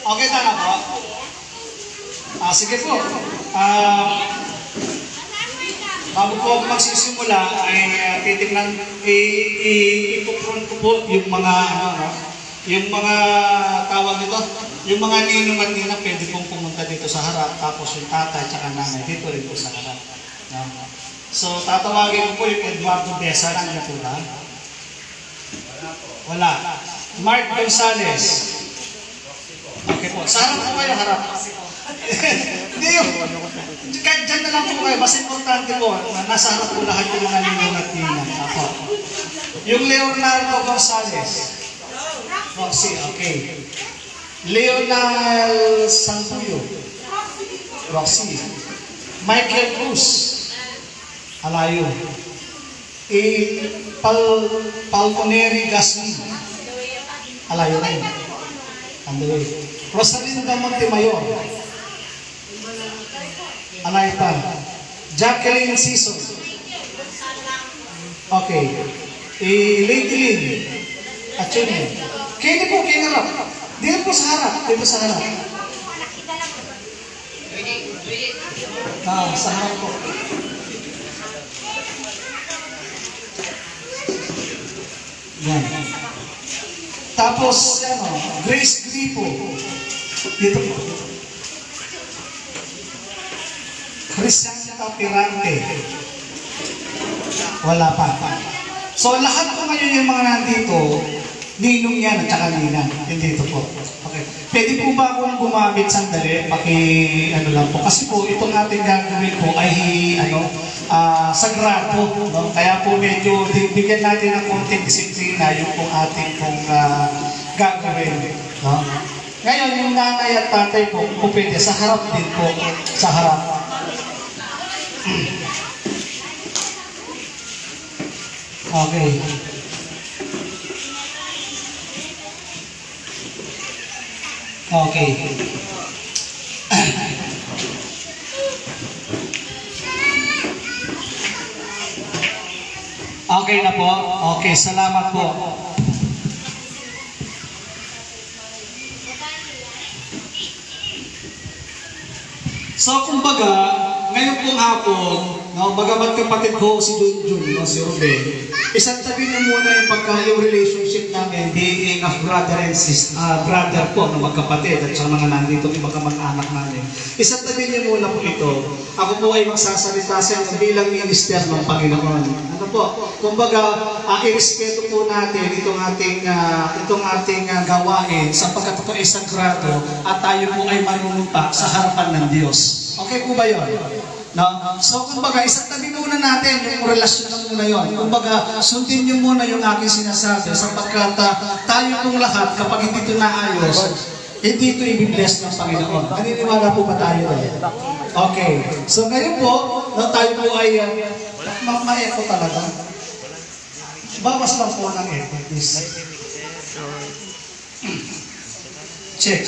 Okay na po. Sige po. Bago po ako magsisimula ay titignan, ipupron ko po yung mga tawag nito, yung mga ninong at nina pwede pong pumunta dito sa harap, tapos yung tatay at nanay dito rin po sa harap. So tatawagin ko po yung Eduardo Besa ng Natura. Wala. Mark Gonzales. Okay po. Sa harap po kayo, harap. Hindi yung, kahit dyan na lang po kayo, mas importante po, nasa harap po lahat yung mga ninong at nina. Ako. Yung Leonardo Gonzales. Roxy, okay. Leonel Santuyo. Roxy. Michael Cruz. Alayo. Palconeri Gasly. Alayo rin. Andoy. Rosalinda Montemayor. Alayo pa. Jacqueline Sison. Okay. Lady Lynn. Atchune. Kaya po, kaya harap. Dito po sa harap. Dito sa harap. Sa harap po. Yan. Tapos, Grace Gripo. Dito po. Cristian Capirante. Wala pa. So, lahat po ngayon yung mga nandito, ninong yan at saka ninang. Dito po. Okay. Pwede po ba akong gumamit sandali? Lang po. Kasi po, itong ating gagawin po ay, sagrado. No? Kaya po medyo bigyan natin ng konting disiplina yung pong ating gagawin. No? Ngayon, yung nanay at tatay po, pwede sa harap din po. Sa harap. Okay. Okay. Okay na po. Okay, salamat po. So, kumbaga, ngayon pong hapon, bagamat kapatid ko si Junjun, si Ruben, isang tabi niyo muna yung relationship namin, being of brother and sister, brother po, magkapatid, at saka mga nandito, iba kamag-anak namin. Isang tabi niyo muna po ito. Ako po ay magsasalita sa bilang minister ng Panginoon. Ano po? Kumbaga, irespeto po natin itong ating gawain sapagkat ito ay sagrado at tayo po ay manunumpa sa harapan ng Diyos. Okay po ba yun? No? So, kumbaga, isang tabi muna natin yung relasyon na muna yun. Kumbaga, sundin nyo muna yung aking sinasabi sapagkat tayo pong lahat, kapag hindi ito naayos, hindi ito i-bless ng Panginoon. Naniniwala po ba tayo? Okay. So, ngayon po, tayo po ay ma-echo talaga. Bawas lang po ng echo, please. Check.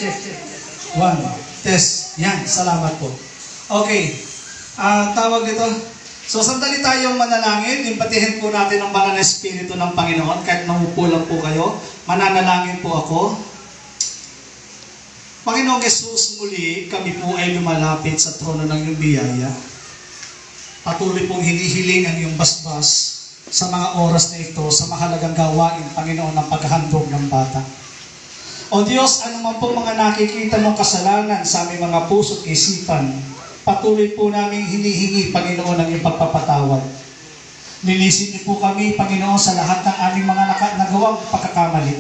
One. Test. Yan. Salamat po. Okay. Tawag dito. So, sandali tayong manalangin. Impatihin po natin ang banal na Espiritu ng Panginoon. Kahit naupo lang po kayo, mananalangin po ako. Panginoong Jesus, muli kami po ay lumalapit sa trono ng iyong biyaya. Patuloy pong hinihiling ang iyong basbas sa mga oras na ito, sa mahalagang gawain, Panginoon, ng paghahandog ng bata. O Diyos, anuman pong mga nakikita mong kasalanan sa aming mga puso at isipan, patuloy po namin hinihingi, Panginoon, ang iyong pagpapatawad. Linisin niyo po kami, Panginoon, sa lahat ng aming mga nagawang pagkakamali,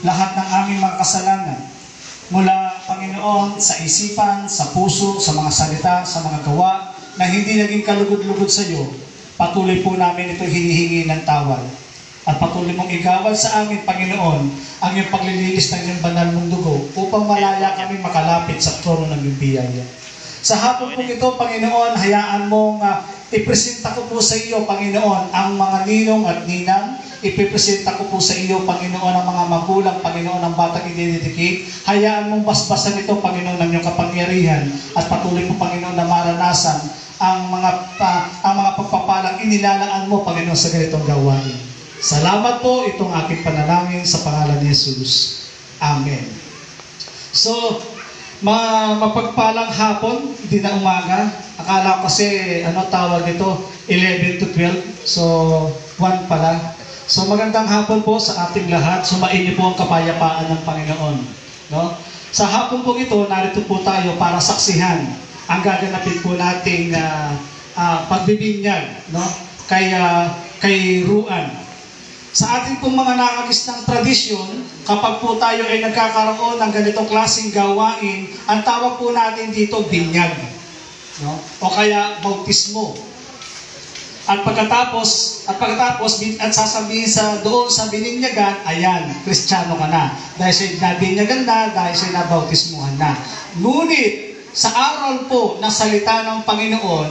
lahat ng aming mga kasalanan, mula, Panginoon, sa isipan, sa puso, sa mga salita, sa mga gawa, na hindi naging kalugod-lugod sa iyo, patuloy po namin ito hinihingi ng tawad. At patuloy mong igawal sa amin, Panginoon, ang iyong paglilinis ng iyong banal mong dugo upang malaya kami makalapit sa trono ng iyong biyaya. Sa hapon po ito, Panginoon, hayaan mong ipresenta ko po sa iyo, Panginoon, ang mga ninong at ninang. Ipipresenta ko po sa iyo, Panginoon, ang mga magulang, Panginoon, ang batang ididikit. Hayaan mong basbasan ito, Panginoon, ng iyong kapangyarihan. At patuloy po, Panginoon, na maranasan ang mga pagpapalang inilalaan mo, Panginoon, sa ganitong gawain. Salamat po, itong aking panalangin sa pangalan ni Jesus. Amen. So, mapagpalang hapon, hindi na umaga. Akala ko kasi, tawag dito, 11 to 12. So, 1 pala. So, magandang hapon po sa ating lahat. Sumain niyo po ang kapayapaan ng Panginoon. No? Sa hapon po ito, narito po tayo para saksihan ang gaganapin po nating pagbibinyag, no? Kay Ruan. Sa ating pong mga nakagisnang tradisyon, kapag po tayo ay nagkakaroon ng ganitong klaseng gawain, ang tawag po natin dito binyag, no? O kaya bautismo. At pagkatapos sasabihin doon sa bininyagan, ayan, Kristiyano ka na. Dahil siya'y nabinyagan na, dahil siya'y nabautismuhan na. Ngunit, sa aral po ng salita ng Panginoon,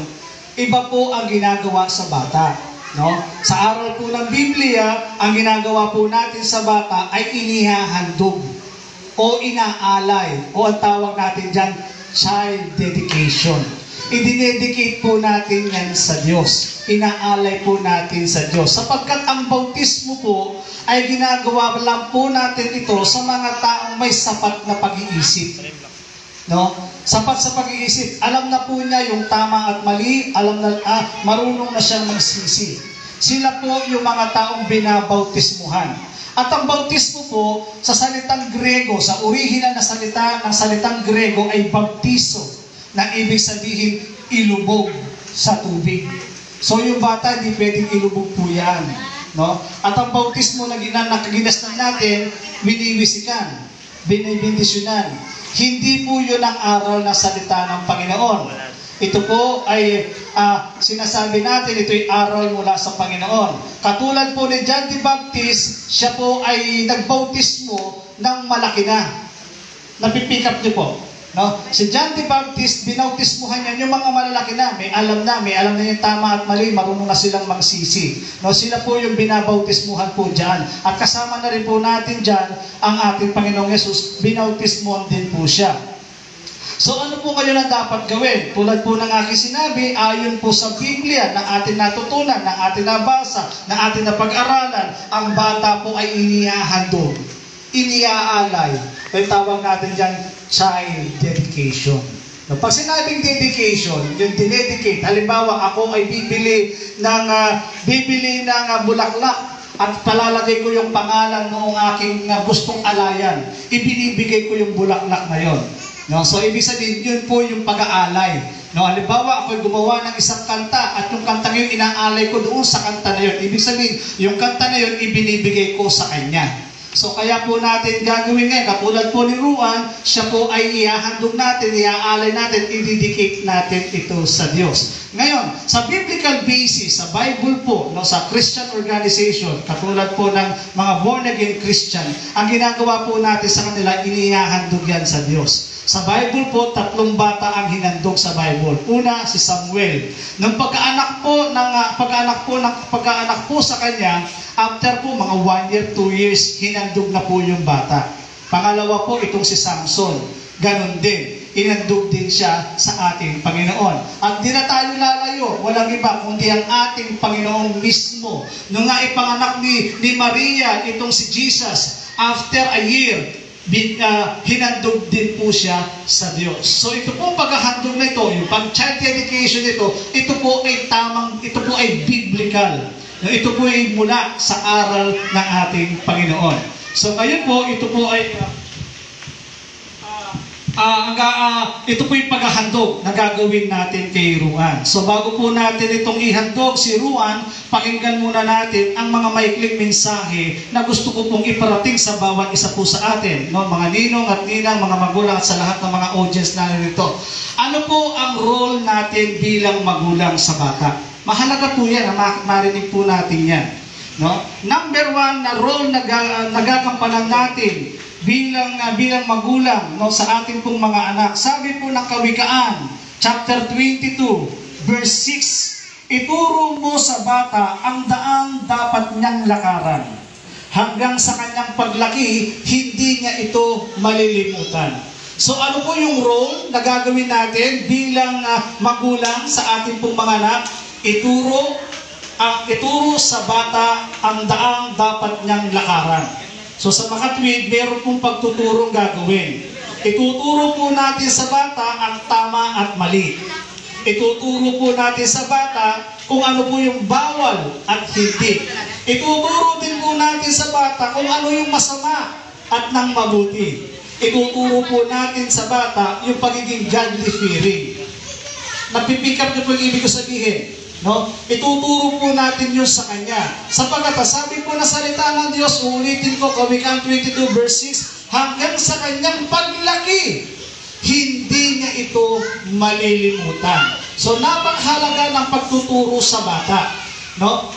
iba po ang ginagawa sa bata. No? Sa aral po ng Biblia, ang ginagawa po natin sa bata ay inihahandog o inaalay o ang tawag natin dyan, child dedication. I-dedicate po natin yan sa Diyos. Inaalay po natin sa Diyos. Sapagkat ang bautismo po ay ginagawa lang po natin ito sa mga taong may sapat na pag-iisip. No? Sapat sa pag-iisip. Alam na po niya yung tama at mali. Marunong na siyang magsisi. Sila po yung mga taong binabautismuhan. At ang bautismo po, sa salitang Grego, sa original na salita ng salitang Grego ay baptizo, na ibig sabihin ilubog sa tubig. So yung bata, hindi pwedeng ilubog po yan. No? At ang bautismo na ginastan natin, biniwisikan, binibindisyonan. Hindi po yun ang aral na salita ng Panginoon. Ito po ay sinasabi natin, ito'y aral mula sa Panginoon. Katulad po ni John the Baptist, siya po ay nagbautismo ng malaki na. Napipick up niyo po. No? Si John the Baptist, binautismuhan niya yung mga malalaki na, may alam na yung tama at mali, marunong na silang magsisi. No? Sila po yung binabautismuhan po dyan. At kasama na rin po natin dyan ang ating Panginoong Yesus, binautismuhan din po siya. So ano po kayo na dapat gawin? Tulad po ng aking sinabi, ayon po sa Biblia na ating natutunan, na ating nabasa, na ating napag-aralan, ang bata po ay inihahandog, iniaalay. Yung tawag natin dyan, child dedication. No, pag sinabing dedication, yung dinedicate, halimbawa ako ay bibili ng bulaklak at palalagay ko yung pangalan noong aking gustong alayan. Ibinibigay ko yung bulaklak na yon. No, so ibig sabihin yun po yung pag-aalay. No, halimbawa ako ay gumawa ng isang kanta at yung kanta yun inaalay ko doon sa kanta na yun. Ibig sabihin, yung kanta na yun ibinibigay ko sa kanya. So kaya po natin gagawin ngayon, katulad po ni Ruan, siya po ay ihahandog natin, iaalay natin, i-dedicate natin ito sa Diyos. Ngayon, sa biblical basis, sa Bible po, no, sa Christian organization, katulad po ng mga born-again Christian, ang ginagawa po natin sa kanila, inihahandog yan sa Diyos. Sa Bible po, 3 bata ang hinandog sa Bible. Una, si Samuel. Nung pagkaanak po sa kanya, after po mga 1 year, 2 years, hinandog na po yung bata. Pangalawa po, itong si Samson. Ganon din. Inandog din siya sa ating Panginoon. At di na tayo lalayo. Walang iba, kundi ang ating Panginoon mismo. Nung nga ipanganak ni Maria, itong si Jesus, after a year, hinandog din po siya sa Diyos. So ito po paghahandog na ito, yung pag-child dedication nito, ito po ay biblical. Ito po ay mula sa aral ng ating Panginoon. So ngayon po, ito po ay ito po yung paghahandog na gagawin natin kay Ruan. So bago po natin itong ihandog si Ruan, pakinggan muna natin ang mga maikling mensahe na gusto ko pong iparating sa bawat isa po sa atin, no? Mga ninong at ninang, mga magulang at sa lahat ng mga audience na nito. Ano po ang role natin bilang magulang sa bata? Mahalaga po yan, marinig po natin yan. No? Number 1 na role na nagagampanan natin bilang magulang, no, sa ating pong mga anak. Sabi po ng Kawikaan, chapter 22, verse 6, ituro mo sa bata ang daang dapat niyang lakaran. Hanggang sa kanyang paglaki, hindi niya ito malilimutan. So ano po yung role na gagawin natin bilang magulang sa ating pong mga anak? Ituro sa bata ang daang dapat niyang lakaran. So sa makatwid, meron pong pagtuturong gagawin. Ituturo po natin sa bata ang tama at mali. Ituturo po natin sa bata kung ano po yung bawal at hindi. Ituturo din po natin sa bata kung ano yung masama at nang mabuti. Ituturo po natin sa bata yung pagiging godly fearing. Napipick up niyo po yung ibig ko sabihin. No? Ituturo po natin yun sa kanya. Sapagkat sabi po na salita ng Diyos, uulitin ko, Kawikaan 22 verse 6, hanggang sa kanyang paglaki, hindi niya ito malilimutan. So, napakahalaga ng pagtuturo sa bata. No?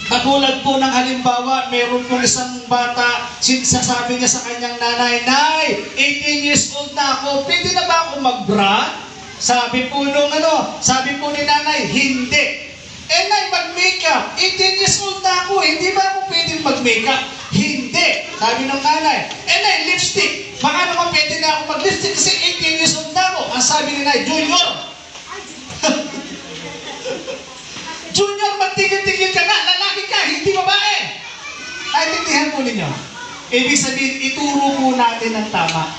Katulad po ng halimbawa, meron pong isang bata, sasabi niya sa kanyang nanay, Nay, 18 years old na ako, pwede na ba ako mag-bra? Sabi po ni nanay, hindi. Eh, Nay, mag-makeup. 18 years old na ako, hindi ba ako pwedeng mag-makeup? Hindi. Sabi ng nanay, eh, Nay, lipstick. Baka naman pwede na ako mag-lipstick kasi 18 years old na ako. Ang sabi ni Nay, Junior. Junior, magtigil-tigil ka nga. Lalaki ka, hindi babae. Naintindihan po ninyo. Ibig sabihin, ituro po natin ang tama.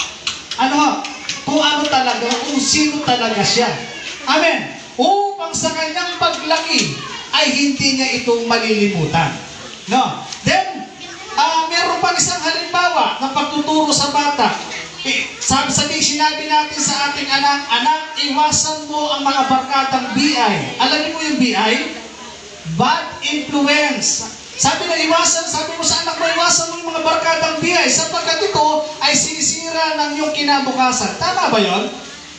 Kung ano talaga, kung sino talaga siya. Amen. Upang sa kanyang paglaki, ay hindi niya itong malilimutan. No? Then, meron pang isang halimbawa ng pagtuturo sa bata. Sinabi natin sa ating anak, iwasan mo ang mga barkadang BI. Alam niyo mo yung BI? Bad influence. Sabi mo sa anak mo, iwasan mo yung mga barkadang BI sapagkat ito ay sinisira ng iyong kinabukasan. Tama ba yun?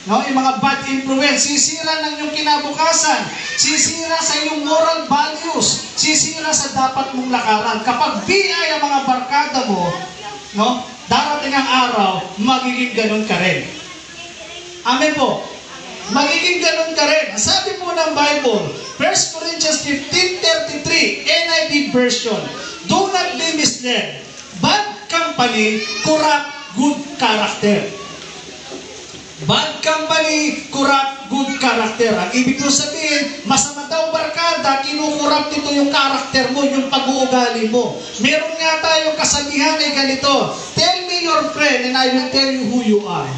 No? Yung mga bad influence, sisira ng iyong kinabukasan, sisira sa iyong moral values, sisira sa dapat mong lakaran. Kapag BI ang mga barkada mo, no? Darating ang araw, magiging ganun ka rin. Amen po. Magiging ganun ka rin. Sabi po ng Bible, 1 Corinthians 15:33, NIV version, do not be misled. Bad company corrupt good character. Bad company corrupt good character. Ang ibig ko sabihin, masama daw barkada, kinukurap nito yung karakter mo, yung pag-uugali mo. Meron nga tayong kasabihan ay ganito, tell me your friend and I will tell you who you are.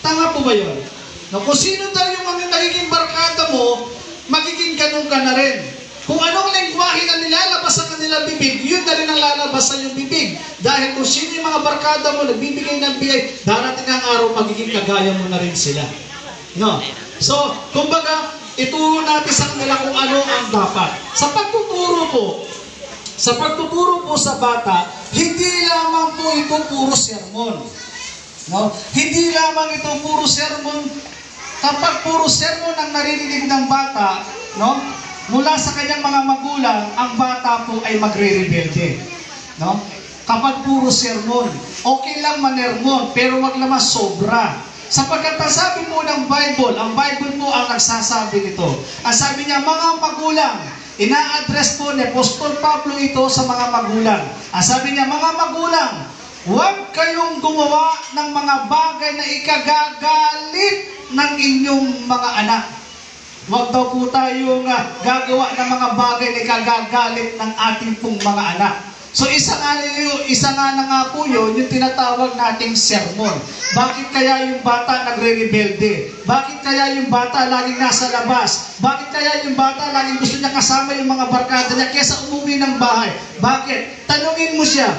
Tama po ba yun? No, kung sino daw yung mga nagiging barkada mo, magiging ganun ka na rin. Kung anong lengguwahe na nilalabas sa kanilang bibig, yun na rin ang lalabas sa iyong bibig. Dahil kung sino yung mga barkada mo, nagbibigay ng biyay, darating ang araw, magiging kagaya mo na rin sila. No? So, kumbaga, ituro natin sa kanila kung ano ang dapat. Sa pagtuturo po sa bata, hindi lamang po ito puro sermon. No? Hindi lamang ito puro sermon. Kapag puro sermon ang naririnig ng bata, no? Mula sa kanyang mga magulang, ang bata po ay magre-rebelde. No? Kapag puro sermon, okay lang manermon, pero wag naman sobra. Sapagkat ang sabi po ng Bible, ang Bible po ang nagsasabi nito. Ang sabi niya, mga magulang, ina-address po ni Apostol Pablo ito sa mga magulang. Ang sabi niya, mga magulang, huwag kayong gumawa ng mga bagay na ikagagalit ng inyong mga anak. Huwag daw po tayong gagawa ng mga bagay na ikagagalit ng ating pong mga anak. So isa nga na nga po yun, yung tinatawag nating sermon. Bakit kaya yung bata nagre-rebelde? Bakit kaya yung bata laging nasa labas? Bakit kaya yung bata laging gusto niya kasama yung mga barkada niya kesa umuwi ng bahay? Bakit? Tanungin mo siya.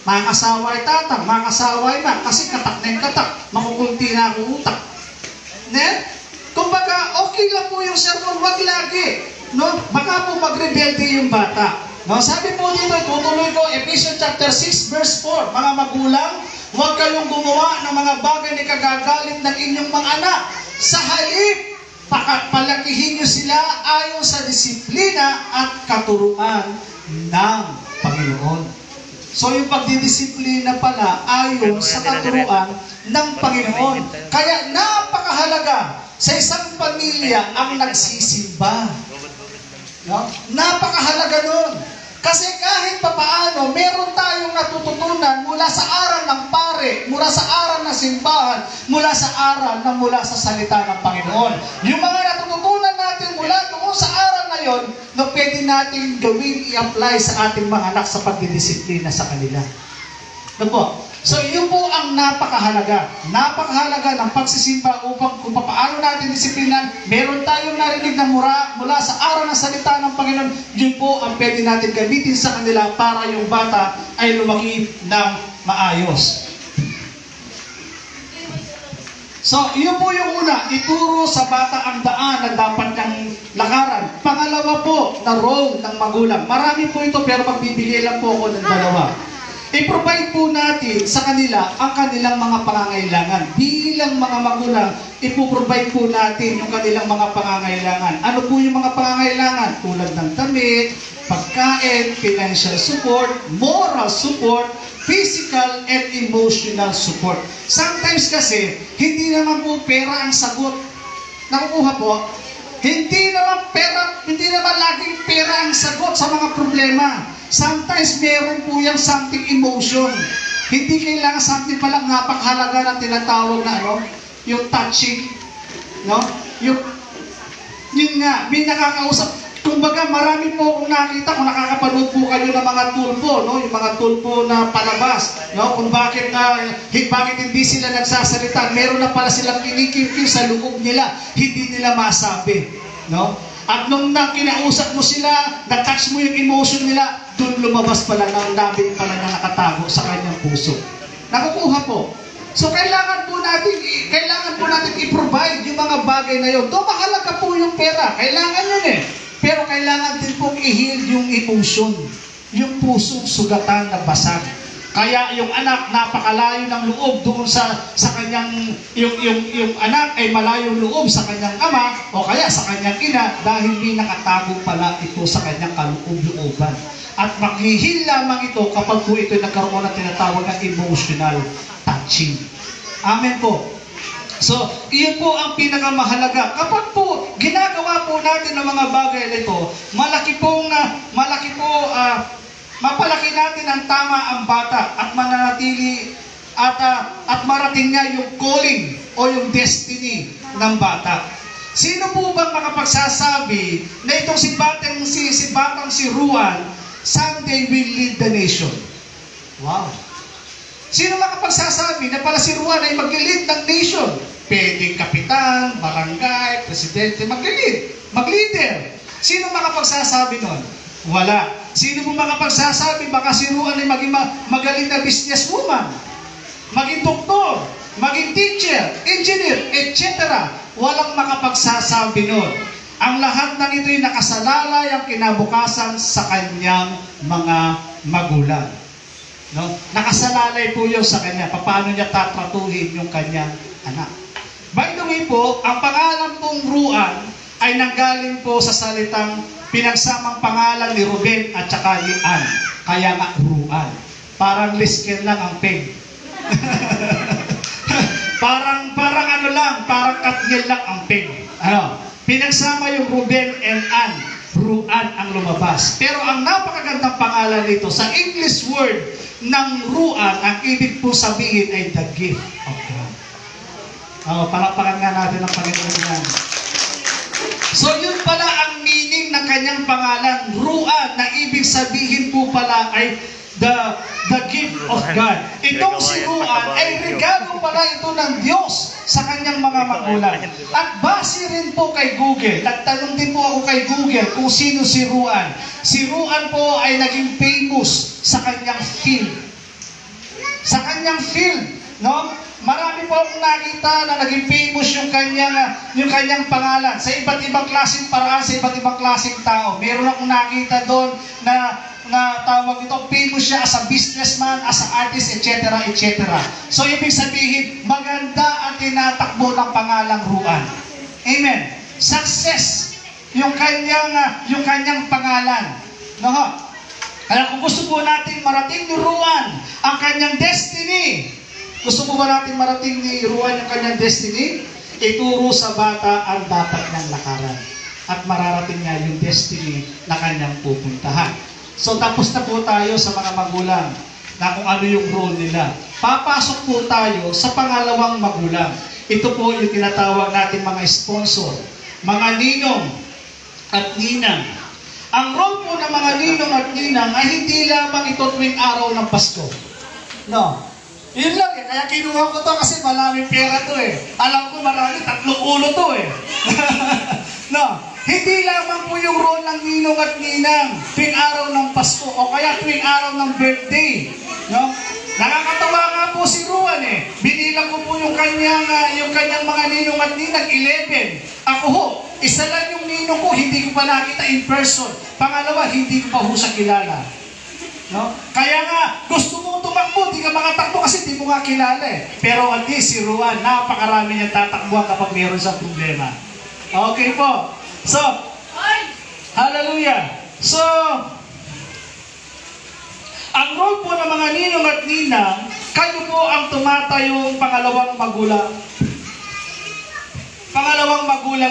Mga asawa ay tatang, mga asawa ay ma, kasi katak na yung katak, makukunti na ang utak. Ne? Kumbaga, okay lang po yung sermon, wag lagi. No? Baka po magrebelde yung bata. No? Sabi po dito, tutuloy ko, Ephesians chapter 6, verse 4, mga magulang, huwag kayong gumawa ng mga bagay na kagagalit ng inyong mga anak. Sa halip, palakihin nyo sila ayon sa disiplina at katuruan ng Panginoon. So yung pagdidisiplina pala ayon sa katuruan ng Panginoon. Kaya napakahalaga sa isang pamilya ang nagsisimba. No? Napakahalaga nun. Kasi kahit papaano, meron tayong natututunan mula sa aral ng pare, mula sa aral ng simbahan, mula sa aral na mula sa salita ng Panginoon. Yung mga natututunan natin mula doon sa aral na yon, na pwede natin gawin, i-apply sa ating mga anak sa pagdidisiplina sa kanila. Ano po? So, yun po ang napakahalaga. Napakahalaga ng pagsisimba upang kung paano natin disiplinan, meron tayong narinig na mula sa araw ng salita ng Panginoon, yun po ang pwede natin gamitin sa kanila para yung bata ay lumaki ng maayos. So, yun po yung una, ituro sa bata ang daan na dapat niyang lakaran. Pangalawa po, na role ng magulang. Marami po ito pero magbibigay lang po ako ng dalawa. I-provide po natin sa kanila ang kanilang mga pangangailangan. Bilang mga magulang, ipoprovide po natin yung kanilang mga pangangailangan. Ano po yung mga pangangailangan? Tulad ng damit, pagkain, financial support, moral support, physical and emotional support. Sometimes kasi, hindi naman po pera ang sagot. Nakukuha po? Hindi naman laging pera ang sagot sa mga problema. Sometimes meron po yung something emotion. Hindi kailangan something palang napakahalaga na tinatawag na yung touching, no? Yun nga, may nakakausap. Kumbaga, marami po akong nakita kung nakakapanood po kayo ng mga tulpo, no? Yung mga tulpo na palabas, no? Kung bakit hindi sila nagsasalita, meron na pala silang kinikimkim sa loob nila, hindi nila masabi, no? At nung kinausap mo sila, na-touch mo yung emotion nila, doon lumabas pala ng dami pala na nakatago sa kanyang puso. Nakukuha po. So, kailangan po natin i-provide yung mga bagay na yun. Doon mahalaga po yung pera. Kailangan yun eh. Pero kailangan din pong i-heal yung emotion. Yung pusong sugatan na basag. Kaya yung anak napakalayo ng loob doon sa kanyang yung anak ay malayo loob sa kanyang ama o kaya sa kanyang ina dahil may nakatago pala ito sa kanyang kaloob-looban. At maghihil lamang ito kapag po ito nagkaroon ng tinatawag na emotional touching. Amen po. So, iyon po ang pinakamahalaga. Kapag po ginagawa po natin ang mga bagay na ito, mapalaki natin ang tama ang bata at mananatili at marating niya yung calling o yung destiny ng bata. Sino po bang makapagsasabi na itong si batang si Ruan someday will lead the nation? Wow! Sino makapagsasabi na pala si Ruan ay mag-lead ng nation? Pwedeng kapitan, barangay, presidente, mag-leader. Sino makapagsasabi nun? Wala. Sino mo makapagsasabi baka si Ruan ay maging magaling na businesswoman, maging doktor, maging teacher, engineer, etc. Walang makapagsasabi nun. Ang lahat ng ito'y nakasalalay ang kinabukasan sa kanyang mga magulang. No? Nakasalalay po yun sa kanya. Paano niya tatratuhin yung kanyang anak. By the way po, ang pangalan pong Ruan ay nanggaling po sa salitang pinagsamang pangalan ni Ruben at saka ni Ann. Kaya nga Ruan. Parang Lisken lang ang peg. parang Katniel lang ang peg. Pinagsama yung Ruben and Ann. Ruan ang lumabas. Pero ang napakagandang pangalan nito, sa English word ng Ruan, ang ibig po sabihin ay the gift of God. Palakpakan nga natin ang Panginoon yan. So yun pala ang meaning ng kanyang pangalan, Ruan, na ibig sabihin po pala ay the gift of God. Itong si Ruan ay regalo pala ito ng Diyos sa kanyang mga magulang. At base rin po kay Google, nagtanong din po ako kay Google kung sino si Ruan. Si Ruan po ay naging famous sa kanyang field. Sa kanyang field, no? Marami po akong nakita na naging famous yung kanyang pangalan sa iba't ibang klaseng paraan, sa iba't ibang klaseng tao. Meron akong nakita doon na tawag ito, famous siya as a businessman, as an artist, etc., etc. So, ibig sabihin, maganda ang tinatakbo ng pangalang Ruan. Amen. Success yung kanyang pangalan. No? Kaya kung gusto po natin marating ni Ruan ang kanyang destiny, gusto mo ba natin marating ni Ruan ang kanyang destiny? Ituro sa bata ang dapat niyang lakaran. At mararating niya yung destiny na kanyang pupuntahan. So tapos na po tayo sa mga magulang na kung ano yung role nila. Papasok po tayo sa pangalawang magulang. Ito po yung tinatawag natin mga sponsor, mga ninong at ninang. Ang role po ng mga ninong at ninang ay hindi lamang ito tuwing araw ng Pasko. No. Yun lang eh. Kaya kinuha ko to kasi maraming pera to eh. Alam ko marami, 3 ulo to eh. No, hindi lamang po yung role ng ninong at ninang tuwing araw ng Pasko o kaya tuwing araw ng birthday. No? Nakakatawa nga po si Ruan eh. Binilang ko po yung kanyang mga ninong at ninang, 11. Ako ho, isa lang yung ninong ko, hindi ko pa nakita in person. Pangalawa, hindi ko pa ho siya kilala. No? Kaya nga, gusto mong tumakbo, di ka makatakbo kasi di mo nga kilala eh. Pero at least si Ruan, napakarami niyang tatakbuhan kapag meron siyang problema. Okay po. So, hallelujah. So, ang role po ng mga ninong at ninang, kayo po ang tumatayong pangalawang magulang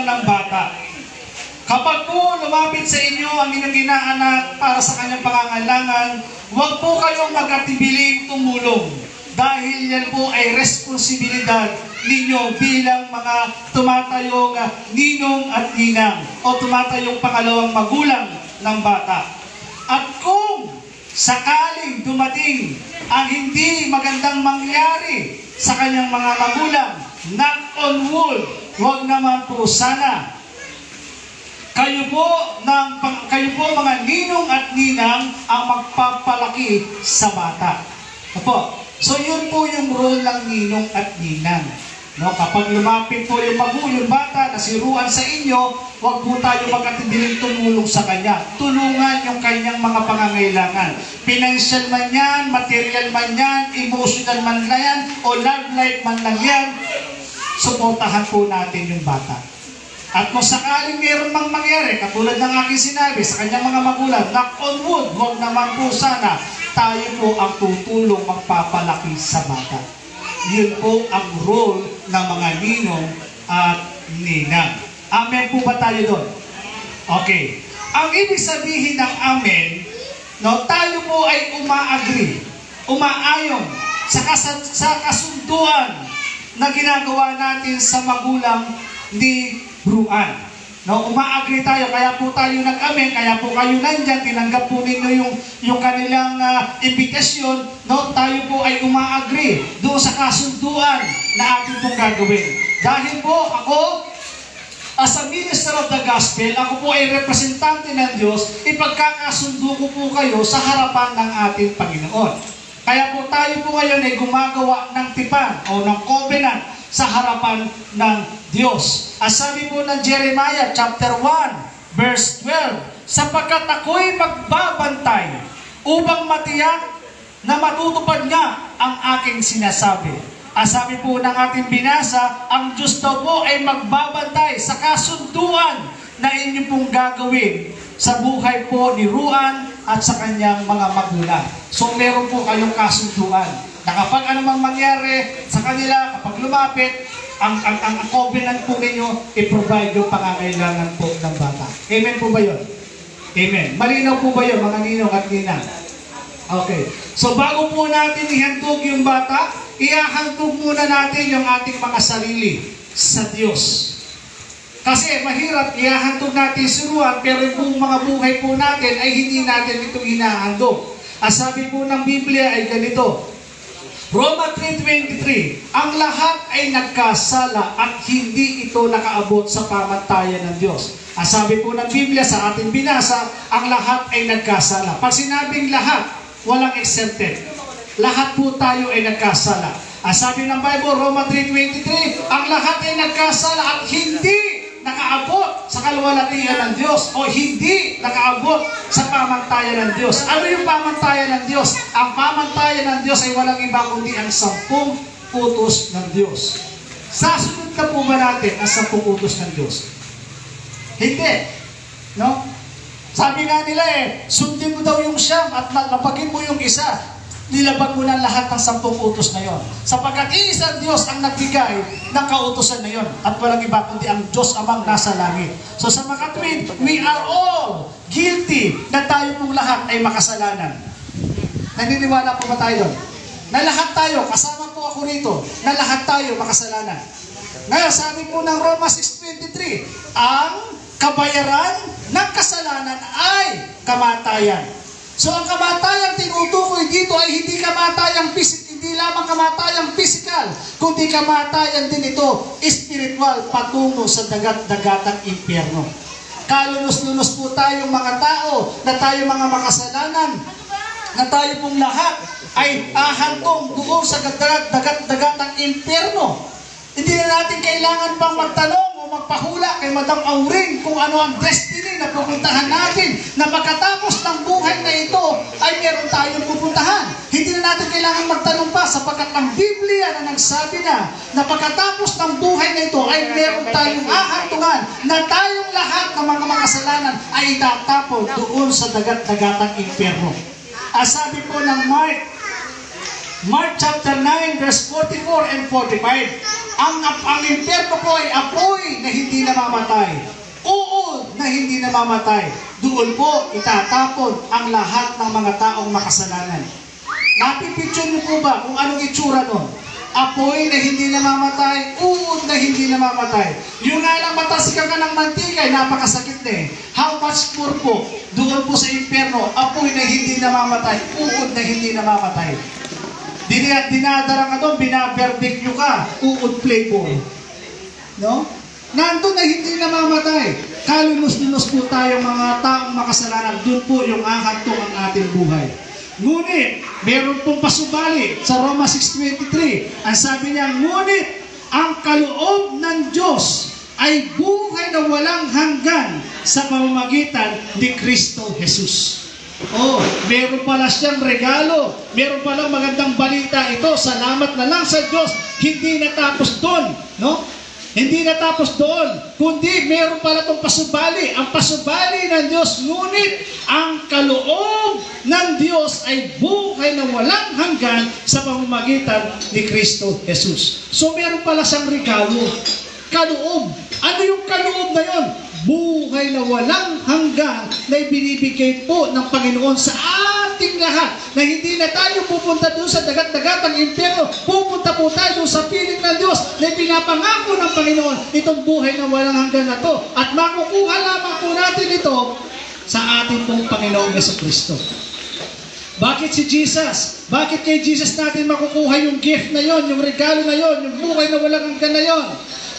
ng bata. Kapag po lumapit sa inyo ang inyong inaanak para sa kanyang pangangailangan, huwag po kayong mag-atibiling tumulong. Dahil yan po ay responsibilidad ninyo bilang mga tumatayong ninong at ninang o tumatayong pangalawang magulang ng bata. At kung sakaling dumating ang hindi magandang mangyari sa kanyang mga magulang, knock on wood, huwag naman po sana. Kayo po mga ninong at ninang ang magpapalaki sa bata. Opo. So yun po yung role ng ninong at ninang. No, kapag lumapit po yung bata na si Ruan sa inyo, huwag po tayo mag-atibiling tumulong sa kanya. Tulungan yung kanyang mga pangangailangan. Financial man yan, material man yan, emotional man lang yan, o love life man lang yan, suportahan po natin yung bata. At kung sakaling meron mang mangyari, katulad ng aking sinabi sa kanyang mga magulang, knock on wood, huwag naman po sana, tayo po ang tutulong magpapalaki sa bata. Yun po ang role ng mga ninong at ninang. Amen po ba tayo doon? Okay. Ang ibig sabihin ng amen, no, tayo po ay umaayon sa kasunduan na ginagawa natin sa magulang ni Ruan. No, umaagree tayo, kaya po tayo nag-amen, kaya po kayo nandyan, tinanggap po ninyo yung kanilang invitasyon, no, tayo po ay umaagree doon sa kasunduan na ating pong gagawin. Dahil po ako, as a minister of the gospel, ako po ay representante ng Diyos, ipagkakasundo ko po kayo sa harapan ng ating Panginoon. Kaya po tayo po ngayon ay gumagawa ng tipan o ng covenant sa harapan ng Diyos. As sabi po ng Jeremiah chapter 1 verse 12, sapagkat ako'y magbabantay upang matiyak na matutupad nga ang aking sinasabi. As sabi po ng ating binasa, ang Diyos daw po ay magbabantay sa kasunduan na inyo pong gagawin sa buhay po ni Ruan at sa kanyang mga magulang. So meron po kayong kasunduan na kapag anumang mangyari sa kanila, kapag lumapit, ang covenant po ninyo, i-provide yung pangangailangan po ng bata. Amen po ba yun? Amen. Malinaw po ba yun, mga ninong at ninang? Okay. So bago po natin ihandog yung bata, ihahandog muna natin yung ating mga sarili sa Diyos. Kasi mahirap ihahandog natin si Ruan, pero yung mga buhay po natin ay hindi natin ito inahandog. As sabi po ng Biblia ay ganito, Roma 3:23, ang lahat ay nagkasala at hindi ito nakaabot sa pamantayan ng Diyos. Ang sabi po ng Biblia sa ating binasa, ang lahat ay nagkasala. Pag sinabing lahat, walang exempted. Lahat po tayo ay nagkasala. Ang sabi ng Bible, Roma 3:23, ang lahat ay nagkasala at hindi nakaabot sa kaluwalhatian ng Diyos o hindi nakaabot sa pamantayan ng Diyos. Ano yung pamantayan ng Diyos? Ang pamantayan ng Diyos ay walang iba kundi ang 10 utos ng Diyos. Sasunod ka po ba natin ang 10 utos ng Diyos? Hindi. No? Sabi nga nila sundin mo daw yung 9 at lapagin mo yung 1. Nilabag mo na lahat ng 10 utos na yon. Sapagkat iisang Diyos ang nagbigay ng kautusan na yon. At walang iba kundi ang Diyos amang nasa langit. So sa makatwid, we are all guilty na tayo pong lahat ay makasalanan. Naniniwala po ba tayo doon? Na lahat tayo, kasama po ako rito, na lahat tayo makasalanan. Ngayon, sabi po ng Roma 6:23, ang kabayaran ng kasalanan ay kamatayan. So ang kamatayang tinutukoy dito ay hindi kamatayang physically hindi lamang kamatayang physical, kundi kamatayan din ito, spiritual, patungo sa dagat-dagatang impyerno. Kalunos-lunos po tayong mga tao, na tayo mga makasalanan, na tayo pong lahat ay ahantong doon sa dagat-dagatang impyerno. Hindi na natin kailangan pang magtanong o magpahula kay Madam Auring kung ano ang destiny na pupuntahan natin, na pagkatapos ng buhay na ito ay meron tayong pupuntahan. Hindi na natin kailangan magtanong pa sapagkat ang Biblia na nagsabi na pagkatapos ng buhay na ito ay meron tayong ahantungan na tayong lahat ng mga makasalanan ay itatapon doon sa dagat-dagatang impyerno. Sabi po ng Mark chapter 9 verse 44 and 45, ang impyerno po ay apoy na hindi namamatay, uod na hindi namamatay. Doon po itatapon ang lahat ng mga taong makasalanan. Napipicture niyo po ba kung anong itsura nun? Apoy na hindi namamatay, uod na hindi namamatay. Yung nga lang matasikan ka ng mantika, napakasakit na eh. How much more po, doon po sa impyerno, apoy na hindi namamatay, uod na hindi namamatay. Dinadara ka doon, binaberbecue ka, uod flavor. No? Nandun na hindi namamatay. Kalunos-lunos po tayo mga taong makasalanan, doon po yung ahantong ang ating buhay. Ngunit, meron pong pasubali sa Roma 6:23. Ang sabi niya, ngunit ang kaloob ng Diyos ay buhay na walang hanggan sa pamamagitan ni Kristo Jesus. Meron pala siyang regalo. Meron pala magandang balita ito. Salamat na lang sa Diyos. Hindi natapos doon. No? Hindi natapos doon. Kundi meron pala itong pasubali. Ang pasubali ng Diyos. Ngunit ang kaloob ng Diyos ay buhay na walang hanggan sa pamamagitan ni Kristo Jesus. So meron pala siyang regalo. Kaloob. Ano yung kaloob na yon? Buhay na walang hanggan na ibinibigay po ng Panginoon sa ating lahat, na hindi na tayo pupunta doon sa dagat-dagatang impyerno, pupunta po tayo doon sa piling ng Diyos na pinapangako ng Panginoon itong buhay na walang hanggan na to, at makukuha lamang po natin ito sa ating pong Panginoong Jesucristo. Bakit si Jesus? Bakit kay Jesus natin makukuha yung gift na yon, yung regalo na yon, yung buhay na walang hanggan na yon?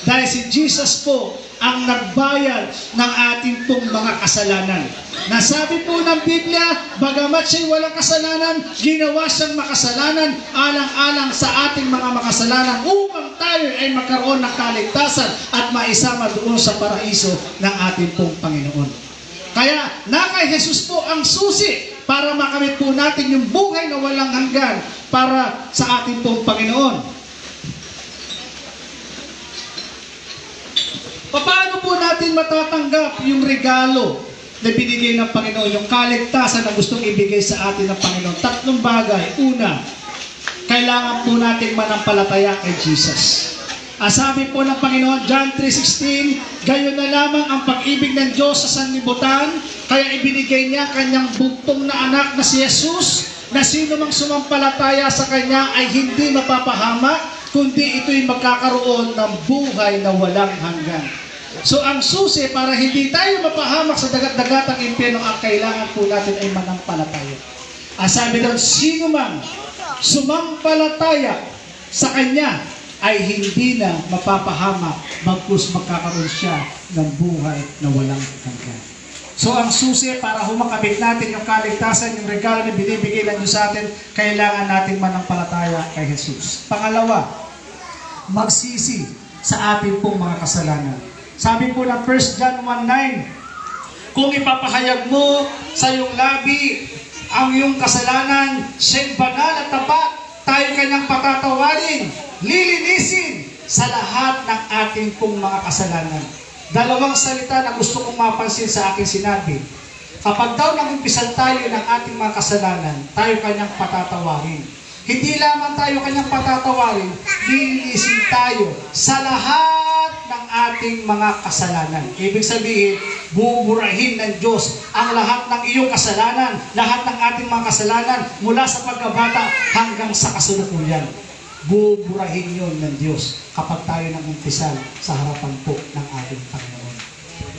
Dahil si Jesus po ang nagbayad ng ating pong mga kasalanan. Nasabi po ng Biblia, bagamat siya'y walang kasalanan, ginawa siyang makasalanan alang-alang sa ating mga makasalanan upang tayo ay magkaroon ng kaligtasan at maisama doon sa paraiso ng ating pong Panginoon. Kaya na kay Jesus po ang susi para makamit po natin yung buhay na walang hanggan para sa ating pong Panginoon. Paano po natin matatanggap yung regalo na binigay ng Panginoon, yung kaligtasan na gustong ibigay sa atin ng Panginoon? Tatlong bagay. Una, kailangan po natin manampalataya kay Jesus. Sabi po ng Panginoon, John 3:16, gayon na lamang ang pag-ibig ng Diyos sa sanlibutan, kaya ibinigay niya kanyang bugtong na anak na si Jesus, na sino mang sumampalataya sa kanya ay hindi mapapahamak, kundi ito'y magkakaroon ng buhay na walang hanggan. So ang susi para hindi tayo mapahamak sa dagat-dagatang impyerno, ang kailangan po natin ay manampalataya. Sabi doon, sino man sumampalataya sa kanya ay hindi na mapapahamak, bagkus magkakaroon siya ng buhay na walang hanggan. So ang susi para humakabit natin yung kaligtasan, yung regalo na binibigay ng Diyos sa atin, kailangan natin manampalataya kay Jesus. Pangalawa, magsisi sa ating pong mga kasalanan. Sabi po ng 1 John 1:9, kung ipapahayag mo sa iyong labi ang iyong kasalanan, siya'y banal at tapat, tayo kanyang patatawarin, lilinisin sa lahat ng ating pong mga kasalanan. Dalawang salita na gusto kong mapansin sa aking sinabi. Kapag daw nag-umpisan tayo ng ating mga kasalanan, tayo kanyang patatawarin. Hindi lamang tayo kanyang patatawarin, lilinisin tayo sa lahat ng ating mga kasalanan. Ibig sabihin, buburahin ng Diyos ang lahat ng iyong kasalanan, lahat ng ating mga kasalanan, mula sa pagkabata hanggang sa kasalukuyan. Buburahin yon ng Diyos kapag tayo nag-umpisan sa harapan po ng ating Panginoon.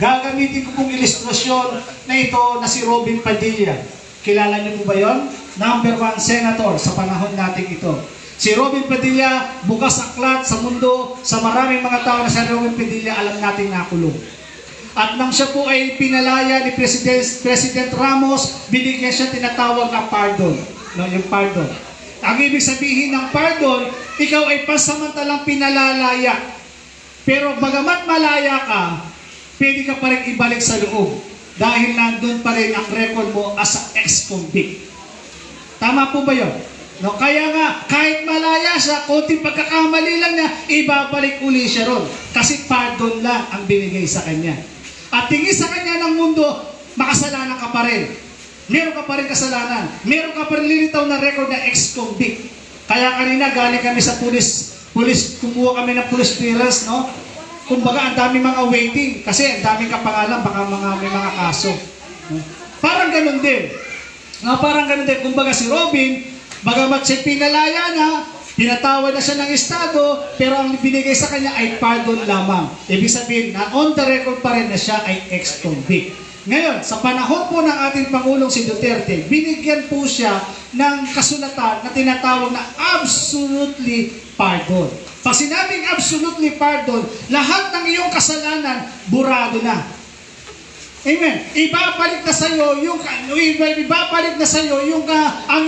Gagamitin ko pong ilustrasyon na ito na si Robin Padilla. Kilala niyo po ba yon? Number 1 senator sa panahon natin ito. Si Robin Padilla, bukas aklat sa mundo, sa maraming mga tao na si Robin Padilla, alam nating nakulong. At nang siya po ay pinalaya ni President Ramos, binigyan siya tinatawag na pardon. No, yung pardon. Ang ibig sabihin ng pardon, ikaw ay pansamantalang pinalalaya. Pero bagamat malaya ka, pwede ka pa rin ibalik sa loob. Dahil nandun pa rin ang record mo as an ex-convict. Tama po ba yun? No, kaya nga, kahit malaya siya, konting pagkakamali lang niya, ibabalik uli siya ron. Kasi pardon lang ang binigay sa kanya. At tingin sa kanya ng mundo, makasalanan ka pa rin. Meron ka pa rin kasalanan. Meron ka pa rin lilitaw na record na ex-convict. Kaya kanina galing kami sa pulis, kumuha kami ng police clearance, no? Kumbaga, ang daming mga waiting. Kasi ang daming kapangalan, baka may mga kaso. No? Parang ganun din. No, parang ganun din. Kumbaga si Robin, bagamat siya pinalaya na, tinatawad na siya ng Estado, pero ang binigay sa kanya ay pardon lamang. Ibig sabihin na on the record pa rin na siya ay ex-convict. Ngayon, sa panahon po ng ating Pangulong si Duterte, binigyan po siya ng kasulatan na tinatawag na absolutely pardon. Pag sinabing absolutely pardon, lahat ng iyong kasalanan, burado na. Amen. Ibabalik na sa iyo yung ang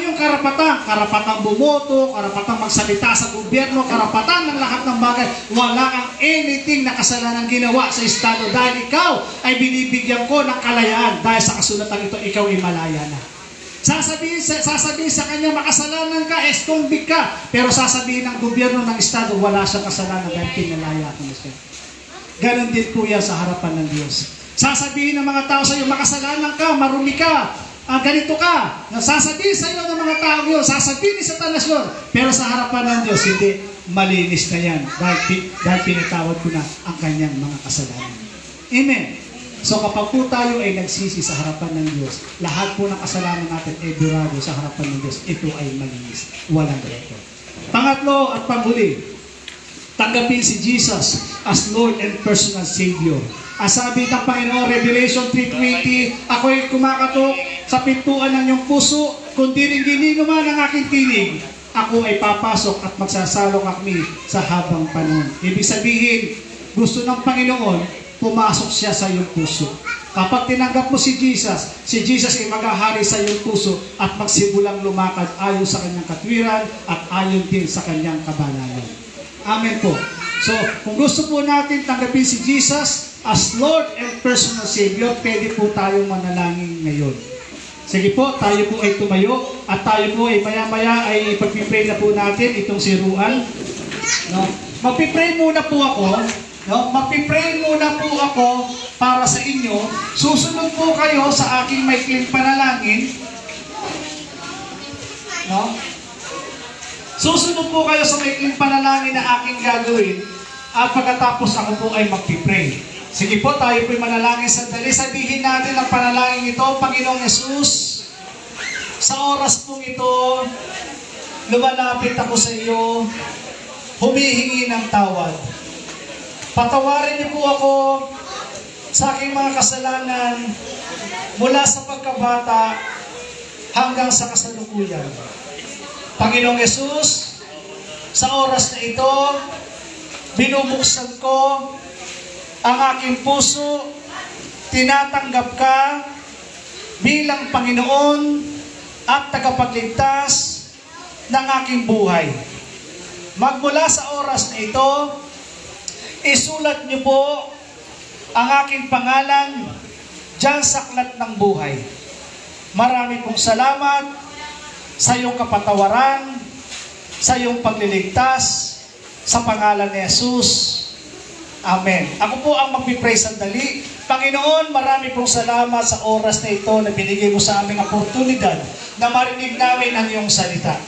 iyong karapatang bumoto, karapatang magsalita sa gobyerno, karapatan ng lahat ng bagay. Wala kang anything na kasalanan ginawa sa estado dahil ikaw ay binibigyan ko ng kalayaan dahil sa kasulatan ito ikaw ay malaya na. Sasabihin sa kanya makasalanan ka, ex-convict ka, pero sasabihin ng gobyerno ng estado wala siyang kasalanan dahil pinalaya ko na siya. Ganon din po yan sa harapan ng Diyos. Sasabihin ng mga tao sa iyo, makasalanan ka, marumi ka, ganito ka. Sasabihin sa iyo ng mga tao yun, sasabihin sa tanas yun. Pero sa harapan ng Diyos, hindi, malinis na yan. Dahil pinatawad ko na ang kanyang mga kasalanan. Amen. So kapag po tayo ay nagsisi sa harapan ng Diyos, lahat po ng kasalanan natin ay burado sa harapan ng Diyos. Ito ay malinis. Walang record. Pangatlo at panghuli, tanggapin si Jesus as Lord and personal Savior. Ang sabi ng Panginoon, Revelation 3:20, ako'y kumakatok sa pintuan ng iyong puso, kung di rin ginino man ang aking tinig, ako ay papasok at magsasalong kami sa habang panahon. Ibig sabihin, gusto ng Panginoon, pumasok siya sa iyong puso. Kapag tinanggap mo si Jesus ay maghahari sa iyong puso at magsimulang lumakad ayon sa kanyang katwiran at ayon din sa kanyang kabanalan. Amen po. So, kung gusto po natin tanggapin si Jesus as Lord and personal Savior, pwede po tayong manalangin ngayon. Sige po, tayo po ay tumayo at tayo po ay maya-maya ay pag-pray na po natin itong si Ruan. No? Mag-pray muna po ako. No? Mag-pray muna po ako para sa inyo. Susunod po kayo sa aking maikling panalangin. No? Susunod po kayo sa maikling panalangin na aking gagawin at pagkatapos ako po ay mag-pray. Sige po, tayo po'y manalangin sandali. Sabihin natin ang panalangin ito, Panginoong Yesus, sa oras pong ito, lumalapit ako sa iyo, humihingi ng tawad. Patawarin niyo po ako sa aking mga kasalanan mula sa pagkabata hanggang sa kasalukuyan. Panginoong Yesus, sa oras na ito, binubuksan ko ang aking puso, tinatanggap ka bilang Panginoon at tagapagligtas ng aking buhay. Magmula sa oras na ito, isulat niyo po ang aking pangalan diyan sa aklat ng buhay. Marami pong salamat sa iyong kapatawaran, sa iyong pagliligtas, sa pangalan ni Jesus. Amen. Ako po ang magpipray sandali. Panginoon, marami pong salamat sa oras na ito na binigay mo sa aming oportunidad na marinig namin ang iyong salita.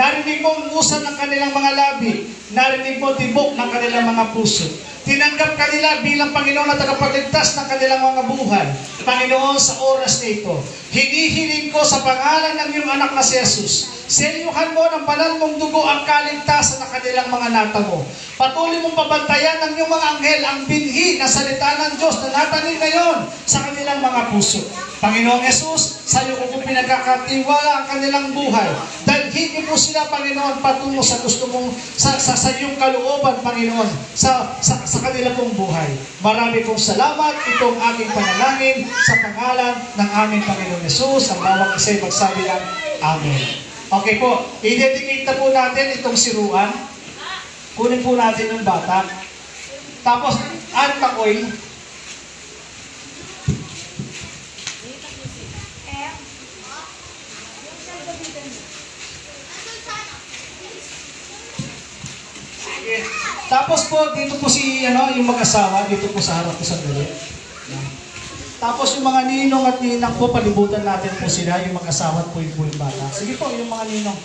Narinig mo ang usan ng kanilang mga labi. Narinig mo tibok ng kanilang mga puso. Tinanggap kanila bilang Panginoon at tagapagligtas ng kanilang mga buhay. Panginoon, sa oras na ito, hinihiling ko sa pangalan ng iyong anak na si Jesus, selyuhan mo ng banal mong dugo ang kaligtasan ng kanilang mga natamo. Patuloy mong pabantayan ng iyong mga anghel ang binhi na salita ng Diyos na natanim ngayon sa kanilang mga puso. Panginoong Yesus, sa iyo ko po pinagkakatiwala ang kanilang buhay. Dalhin niyo po sila, Panginoon, patungo sa gusto mong, sa iyong kalooban, Panginoon, sa kanila pong buhay. Marami pong salamat. Itong aking panalangin sa pangalan ng aming Panginoong Yesus. Ang bawat isa ay magsabi ng Amen. Okay po, i-dedicate na po natin itong siruan. Kunin po natin yung bata. Tapos, antakoy. Tapos po, dito po yung mag-asawa, dito po sa harap ko sa dali. Tapos yung mga ninong at ninang po, palibutan natin po sila, yung mag-asawa at po yung bata. Sige po, yung mga ninong.